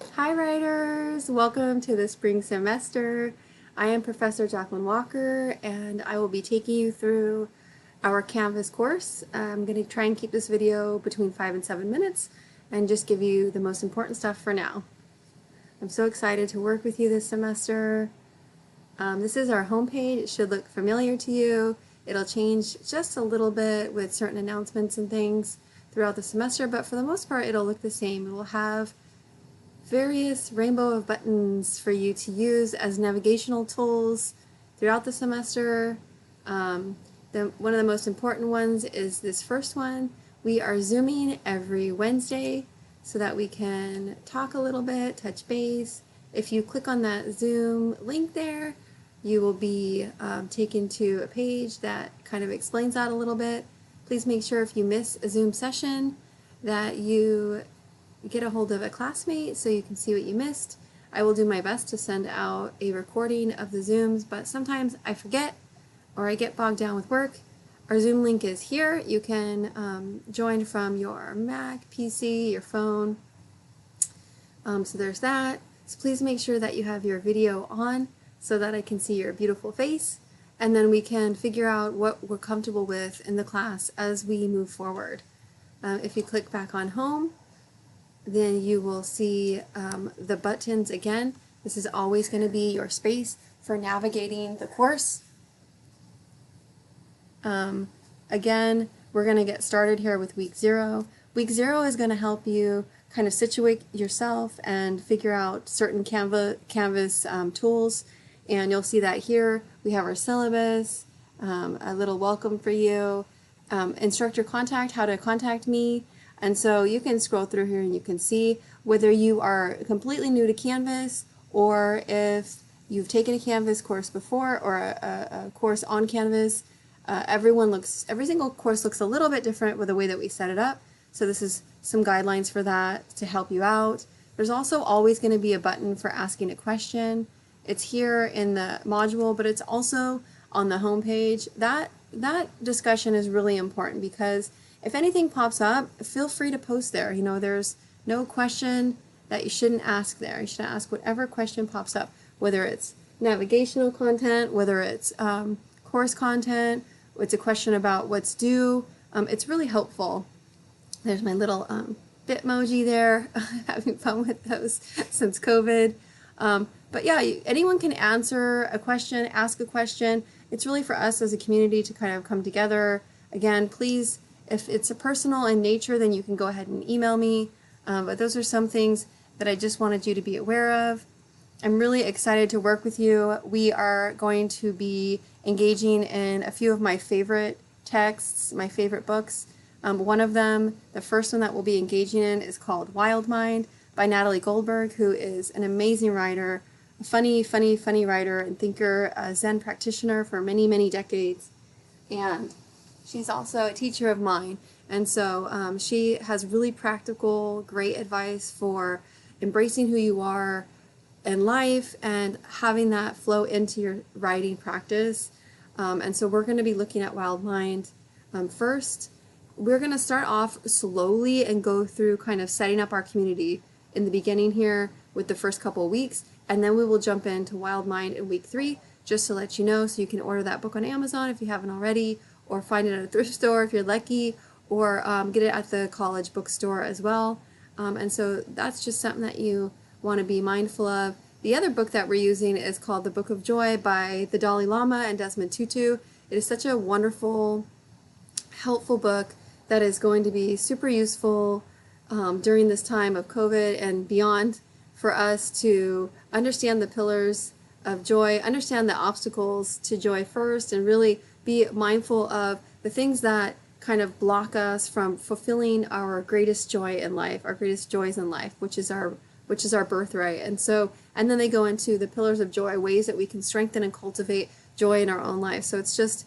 Hi writers! Welcome to the spring semester. I am Professor Jacqueline Walker and I will be taking you through our Canvas course. I'm going to try and keep this video between 5 and 7 minutes and just give you the most important stuff for now. I'm so excited to work with you this semester. This is our homepage. It should look familiar to you. It'll change just a little bit with certain announcements and things throughout the semester, but for the most part it'll look the same. It will have various rainbow of buttons for you to use as navigational tools throughout the semester. One of the most important ones is this first one. We are Zooming every Wednesday so that we can talk a little bit, touch base. If you click on that Zoom link there, you will be taken to a page that kind of explains that a little bit. Please make sure if you miss a Zoom session that you get a hold of a classmate so you can see what you missed. I will do my best to send out a recording of the Zooms, but sometimes I forget or I get bogged down with work. Our Zoom link is here. You can join from your Mac, PC, your phone. So there's that. So please make sure that you have your video on so that I can see your beautiful face, and then we can figure out what we're comfortable with in the class as we move forward. If you click back on home, then you will see the buttons again. This is always going to be your space for navigating the course. Again, we're going to get started here with week 0. Week 0 is going to help you kind of situate yourself and figure out certain Canvas tools, and you'll see that here. We have our syllabus, a little welcome for you, Instructor Contact, how to contact me. And so you can scroll through here and you can see whether you are completely new to Canvas or if you've taken a Canvas course before or a course on Canvas. Every single course looks a little bit different with the way that we set it up. So this is some guidelines for that to help you out. There's also always going to be a button for asking a question. It's here in the module, but it's also on the home page. That discussion is really important because if anything pops up, feel free to post there. You know, there's no question that you shouldn't ask there. You should ask whatever question pops up, whether it's navigational content, whether it's course content, it's a question about what's due. It's really helpful. There's my little Bitmoji there, having fun with those since COVID. But yeah, anyone can answer a question, ask a question. It's really for us as a community to kind of come together. Again, please, if it's a personal in nature, then you can go ahead and email me. But those are some things that I just wanted you to be aware of. I'm really excited to work with you. We are going to be engaging in a few of my favorite texts, my favorite books. One of them, the first one that we'll be engaging in, is called Wild Mind by Natalie Goldberg, who is an amazing writer, a funny writer and thinker, a Zen practitioner for many, many decades. And she's also a teacher of mine, and so she has really practical, great advice for embracing who you are in life and having that flow into your writing practice. And so we're going to be looking at Wild Mind first. We're going to start off slowly and go through kind of setting up our community in the beginning here with the first couple of weeks, and then we will jump into Wild Mind in week 3, just to let you know, so you can order that book on Amazon if you haven't already, or find it at a thrift store if you're lucky, or get it at the college bookstore as well. And so that's just something that you want to be mindful of. The other book that we're using is called The Book of Joy by the Dalai Lama and Desmond Tutu. It is such a wonderful, helpful book that is going to be super useful during this time of COVID and beyond for us to understand the pillars of joy, understand the obstacles to joy first, and really be mindful of the things that kind of block us from fulfilling our greatest joy in life, our greatest joys in life, which is our birthright. And then they go into the pillars of joy, ways that we can strengthen and cultivate joy in our own life. So it's just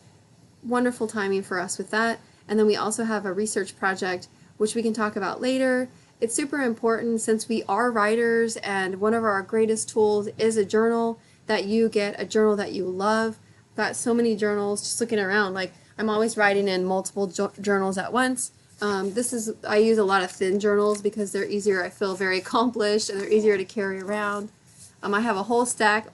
wonderful timing for us with that. And then we also have a research project, which we can talk about later. It's super important since we are writers, and one of our greatest tools is a journal, that you get a journal that you love. I've got so many journals just looking around. Like, I'm always writing in multiple journals at once. I use a lot of thin journals because they're easier. I feel very accomplished and they're easier to carry around. I have a whole stack.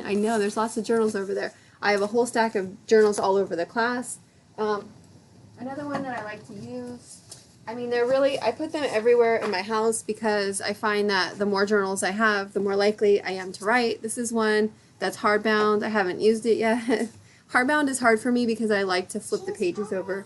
I know there's lots of journals over there. I have a whole stack of journals all over the class. Another one that I like to use, I mean, I put them everywhere in my house because I find that the more journals I have, the more likely I am to write. This is one that's hardbound. I haven't used it yet. Hardbound is hard for me because I like to flip the pages over.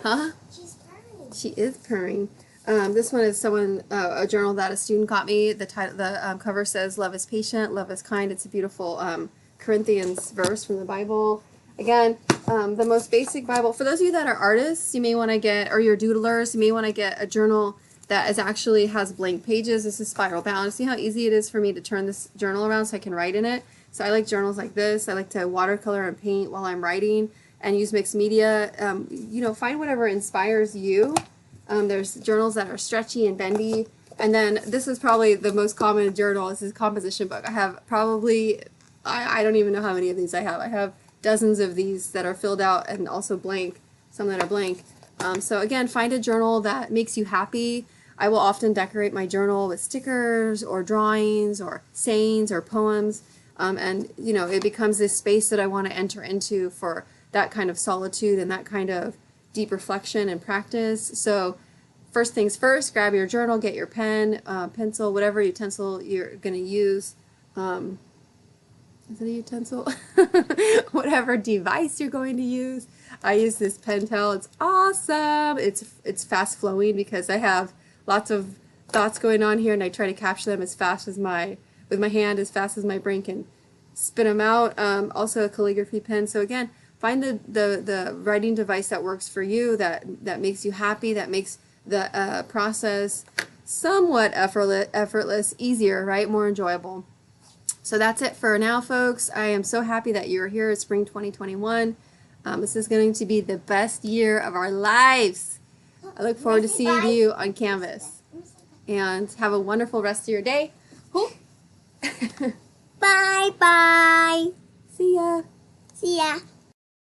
Huh? She's purring. She is purring. This one is a journal that a student got me. The cover says, "Love is patient, love is kind." It's a beautiful Corinthians verse from the Bible. Again, the most basic Bible. For those of you that are artists, you may want to get, or you're doodlers, you may want to get a journal that actually has blank pages. This is spiral bound. See how easy it is for me to turn this journal around so I can write in it? So I like journals like this. I like to watercolor and paint while I'm writing and use mixed media. Find whatever inspires you. There's journals that are stretchy and bendy. And then this is probably the most common journal. This is a composition book. I have probably, I don't even know how many of these I have. I have dozens of these that are filled out and also blank, some that are blank. So again, find a journal that makes you happy. I will often decorate my journal with stickers or drawings or sayings or poems. It becomes this space that I want to enter into for that kind of solitude and that kind of deep reflection and practice. So first things first, grab your journal, get your pen, pencil, whatever utensil you're going to use. Is it a utensil? Whatever device you're going to use. I use this Pentel. It's awesome. It's fast flowing because I have lots of thoughts going on here and I try to capture them as fast as with my hand, as fast as my brain can spit them out. Also a calligraphy pen. So again, find the writing device that works for you, that makes you happy, that makes the process somewhat effortless, easier, right? More enjoyable. So that's it for now, folks. I am so happy that you're here at Spring 2021. This is going to be the best year of our lives. I look forward to seeing you on Canvas. And have a wonderful rest of your day. Bye-bye. See ya. See ya.